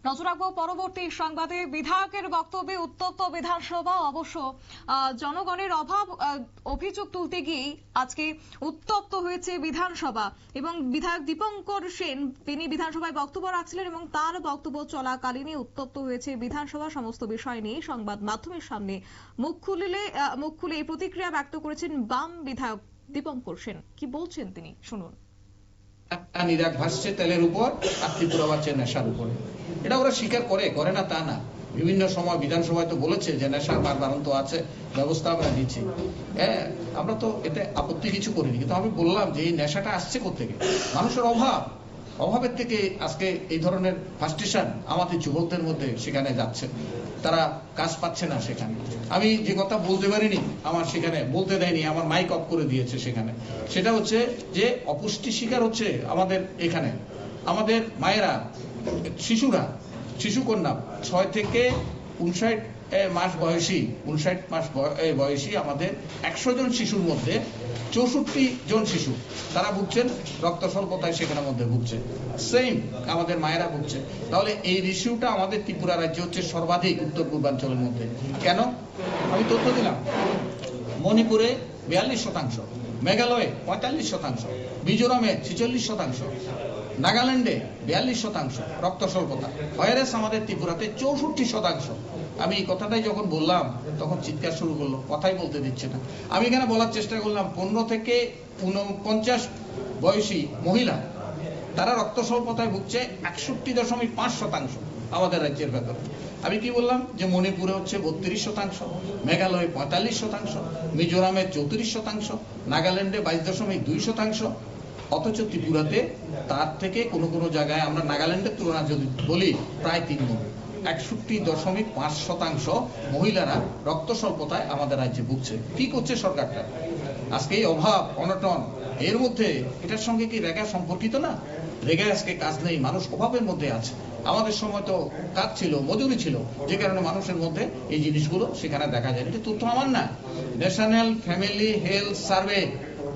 নজর রাখবো পরবর্তী সংবাদে। বিধায়কের বক্তব্যে উত্তপ্ত বিধানসভা। অবশ্য জনগণের অভিযোগ তুলতে গিয়ে আজকে উত্তপ্ত হয়েছে বিধানসভা এবং বিধায়ক দীপঙ্কর সেন তিনি বিধানসভায় বক্তব্য রাখছিলেন এবং তার বক্তব্য চলাকালীনই উত্তপ্ত হয়েছে বিধানসভা। সমস্ত বিষয় নিয়ে সংবাদ মাধ্যমের সামনে মুখ খুলে এই প্রতিক্রিয়া ব্যক্ত করেছেন বাম বিধায়ক দীপঙ্কর সেন। কি বলছেন তিনি শুনুন। নিরাগ ভাসছে তেলের উপর আর ত্রিপুরা বাড়ছে নেশার উপরে। এটা ওরা স্বীকার করে না তা না। বিভিন্ন সময় বিধানসভায় তো বলেছে যে নেশার বারণ তো আছে, ব্যবস্থা আমরা দিচ্ছি। আমরা তো এতে আপত্তি কিছু করিনি, কিন্তু আমি বললাম যে এই নেশাটা আসছে কোত্থেকে? মানুষের অভাবের থেকে আজকে এই ধরনের ফার্স্টেশন আমাদের যুবকদের মধ্যে সেখানে যাচ্ছে। তারা কাজ পাচ্ছে না সেখানে। আমি যে কথা বলতে পারিনি, আমার সেখানে বলতে দেয়নি, আমার মাইক অফ করে দিয়েছে সেখানে। সেটা হচ্ছে যে অপুষ্টি শিকার হচ্ছে আমাদের এখানে। আমাদের মায়েরা, শিশুকন্যা 6 থেকে 59 মাস বয়সী আমাদের 100 জন শিশুর মধ্যে 64 জন শিশু তারা ভুগছেন রক্ত স্বল্পতায়, সেখানের মধ্যে ভুগছে। সেম আমাদের মায়েরা ভুগছে। তাহলে এই রেশিওটা আমাদের ত্রিপুরা রাজ্যে হচ্ছে সর্বাধিক উত্তর পূর্বাঞ্চলের মধ্যে। কেন? আমি তথ্য দিলাম। মণিপুরে 42%, মেঘালয়ে 45%, মিজোরামে 46%, নাগাল্যান্ডে 42% রক্ত স্বল্পতা। ভাইরাস আমাদের ত্রিপুরাতে 64%। আমি এই কথাটাই যখন বললাম তখন চিৎকার শুরু করলো, কথাই বলতে দিচ্ছে না। আমি এখানে বলার চেষ্টা করলাম 15 থেকে 49 বয়সী মহিলা তারা রক্ত স্বল্পতায় ভুগছে 61.5% আমাদের রাজ্যের ভেতরে। আমি কি বললাম যে মণিপুরে হচ্ছে 32%, মেঘালয়ে 45%, মিজোরামে 34%, নাগাল্যান্ডে 22.2%। অথচ ত্রিপুরাতে তার থেকে কোনো জায়গায় আমরা নাগাল্যান্ডের তুলনা যদি বলি প্রায় 3 গুণ, 61.5% মহিলারা রক্ত স্বল্পতায় আমাদের রাজ্যে ভুগছে। কি করছে সরকারটা? আজকে এই অভাব অনটন এর মধ্যে এটার সঙ্গে কি রেগা সম্পর্কিত না? রেগা আজকে কাজ নেই, মানুষ অভাবের মধ্যে আছে। আমাদের সময় তো কাজ ছিল, মজুরি ছিল, যে কারণে মানুষের মধ্যে এই জিনিসগুলো সেখানে দেখা যায়। এটা তথ্য আমার না, ন্যাশনাল ফ্যামিলি হেলথ সার্ভে।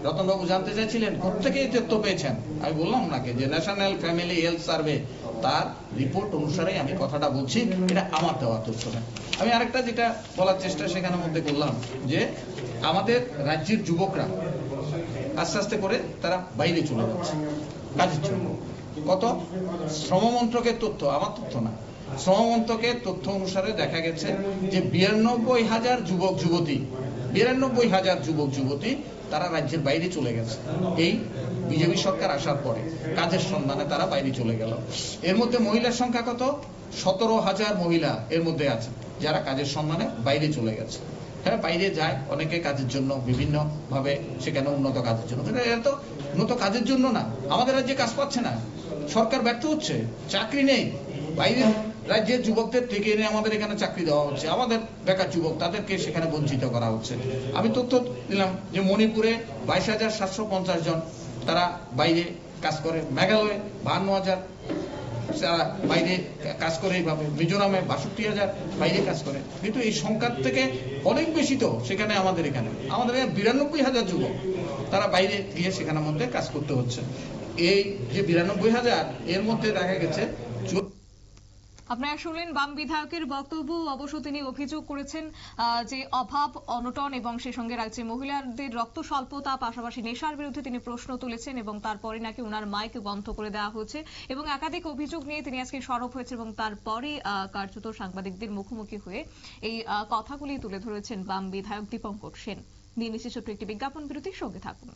রতনবাবু জানতে চাইছিলেন কোথেকে এই তথ্য পেয়েছেন। আমি বললাম ওনাকে যে ন্যাশনাল ফ্যামিলি হেলথ সার্ভে, তার রিপোর্ট অনুসারে আমি কথাটা বলছি, এটা আমার দেওয়া তথ্য না। আমি আরেকটা যেটা বলার চেষ্টা সেখানের মধ্যে করলাম যে আমাদের রাজ্যের যুবকরা আস্তে আস্তে করে তারা বাইরে চলে যাচ্ছে কাজের জন্য। কত? শ্রম মন্ত্রকের তথ্য, আমার তথ্য না। শ্রম মন্ত্রকের তথ্য অনুসারে দেখা গেছে যে 92,000 যুবক যুবতী তারা রাজ্যের বাইরে চলে গেছে। এই বিজেপি সরকার আসার পরে কাজের সন্ধানে তারা বাইরে চলে গেল। এর মধ্যে মহিলার সংখ্যা কত? 17,000 মহিলা এর মধ্যে আছে যারা কাজের সন্ধানে বাইরে চলে গেছে। হ্যাঁ, বাইরে যায় অনেকে কাজের জন্য, বিভিন্ন ভাবে সেখানে উন্নত কাজের জন্য। এটা তো উন্নত কাজের জন্য না, আমাদের রাজ্যে কাজ পাচ্ছে না, সরকার ব্যর্থ হচ্ছে, চাকরি নেই। বাইরে রাজ্যের যুবকদের থেকে এনে আমাদের এখানে চাকরি দেওয়া হচ্ছে, আমাদের বেকার যুবক তাদেরকে সেখানে বঞ্চিত করা হচ্ছে। আমি তথ্য দিলাম যে মণিপুরে 22,750 জন তারা বাইরে কাজ করে, মেঘালয়ে 52,000 যারা বাইরে কাজ করে, এইভাবে মিজোরামে 62,000 বাইরে কাজ করে। কিন্তু এই সংখ্যার থেকে অনেক বেশি তো সেখানে আমাদের এখানে 92,000 যুবক তারা বাইরে গিয়ে সেখানের মধ্যে কাজ করতে হচ্ছে। এই যে 92,000 এর মধ্যে দেখা গেছে। আপনারা শুনলেন বাম বিধায়কের বক্তব্য। অবশ্য তিনি অভিযোগ করেছেন যে অভাব অনটন এবং সেই সঙ্গে রাজ্যে মহিলাদের রক্ত স্বল্পতা, পাশাপাশি নেশার বিরুদ্ধে তিনি প্রশ্ন তুলেছেন এবং তারপরে নাকি ওনার মাইক বন্ধ করে দেওয়া হয়েছে এবং একাধিক অভিযোগ নিয়ে তিনি আজকে সরব হয়েছেন এবং তারপরে কার্যত সাংবাদিকদের মুখোমুখি হয়ে এই কথাগুলি তুলে ধরেছেন বাম বিধায়ক দীপঙ্কর সেন। নিয়ে নিচ্ছে ছোট্ট একটি বিজ্ঞাপন বিরতির সঙ্গে থাকুন।